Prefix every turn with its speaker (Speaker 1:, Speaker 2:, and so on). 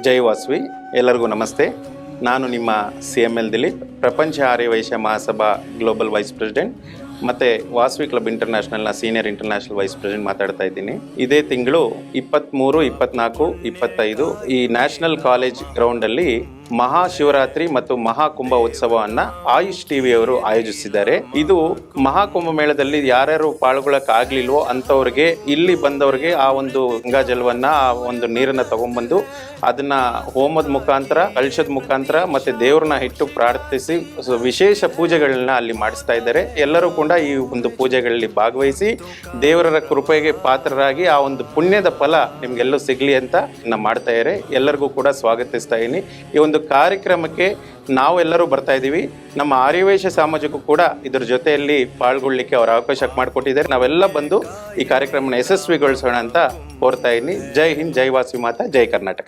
Speaker 1: ಜೈ ವಾಸವಿ. ಎಲ್ಲರಿಗೂ ನಮಸ್ತೆ. ನಾನು ನಿಮ್ಮ CML ದಿಲೀಪ್, ಪ್ರಪಂಚ Aryavaishya Mahasabha global vice president ಮತ್ತು ವಾಸವಿ ಕ್ಲಬ್ ಇಂಟರ್ನ್ಯಾಷನಲ್ನ ಸೀನಿಯರ್ ಇಂಟರ್ನ್ಯಾಷನಲ್ ವೈಸ್ ಪ್ರೆಸಿಡೆಂಟ್ ಮಾತಾಡ್ತಾ ಇದ್ದೀನಿ. ಇದೇ ತಿಂಗಳು 23, 24, 25 ಈ ನ್ಯಾಷನಲ್ ಕಾಲೇಜ್ ಗ್ರೌಂಡಲ್ಲಿ ಮಹಾಶಿವರಾತ್ರಿ ಮತ್ತು ಮಹಾಕುಂಭ ಉತ್ಸವವನ್ನು ಆಯುಷ್ ಟಿವಿಯವರು ಆಯೋಜಿಸಿದ್ದಾರೆ. ಇದು ಮಹಾಕುಂಭ ಮೇಳದಲ್ಲಿ ಯಾರ್ಯಾರು ಪಾಲ್ಗೊಳ್ಳಕ್ಕಾಗ್ಲಿಲ್ವೋ ಅಂಥವ್ರಿಗೆ, ಇಲ್ಲಿ ಬಂದವ್ರಿಗೆ ಆ ಒಂದು ಗಂಗಾಜಲವನ್ನ, ಆ ಒಂದು ನೀರನ್ನು ತಗೊಂಡ್ಬಂದು ಅದನ್ನ ಹೋಮದ ಮುಖಾಂತರ, ಕಳಶದ ಮುಖಾಂತರ ಮತ್ತೆ ದೇವ್ರನ್ನ ಇಟ್ಟು ಪ್ರಾರ್ಥಿಸಿ ವಿಶೇಷ ಪೂಜೆಗಳನ್ನ ಅಲ್ಲಿ ಮಾಡಿಸ್ತಾ ಇದ್ದಾರೆ. ಎಲ್ಲರೂ ಕೂಡ ಈ ಒಂದು ಪೂಜೆಗಳಲ್ಲಿ ಭಾಗವಹಿಸಿ ದೇವರ ಕೃಪೆಗೆ ಪಾತ್ರರಾಗಿ ಆ ಒಂದು ಪುಣ್ಯದ ಫಲ ನಿಮ್ಗೆಲ್ಲೂ ಸಿಗ್ಲಿ ಅಂತ ಮಾಡ್ತಾ ಇದ್ದಾರೆ. ಎಲ್ಲರಿಗೂ ಕೂಡ ಸ್ವಾಗತಿಸ್ತಾ ಇದ್ದೀನಿ. ಈ ಒಂದು ಕಾರ್ಯಕ್ರಮಕ್ಕೆ ನಾವೆಲ್ಲರೂ ಬರ್ತಾ ಇದ್ದೀವಿ. ನಮ್ಮ ಆರ್ಯವೈಶ್ಯ ಸಮಾಜಕ್ಕೂ ಕೂಡ ಇದ್ರ ಜೊತೆಯಲ್ಲಿ ಪಾಲ್ಗೊಳ್ಳಿಕ್ಕೆ ಅವರು ಅವಕಾಶ ಮಾಡಿಕೊಟ್ಟಿದ್ದಾರೆ. ನಾವೆಲ್ಲ ಬಂದು ಈ ಕಾರ್ಯಕ್ರಮನ ಯಶಸ್ವಿಗೊಳಿಸೋಣ ಅಂತ ಕೋರ್ತಾ ಇದ್ದೀನಿ. ಜೈ ಹಿಂದ್, ಜೈ ವಾಸವಿ ಮಾತಾ, ಜೈ ಕರ್ನಾಟಕ.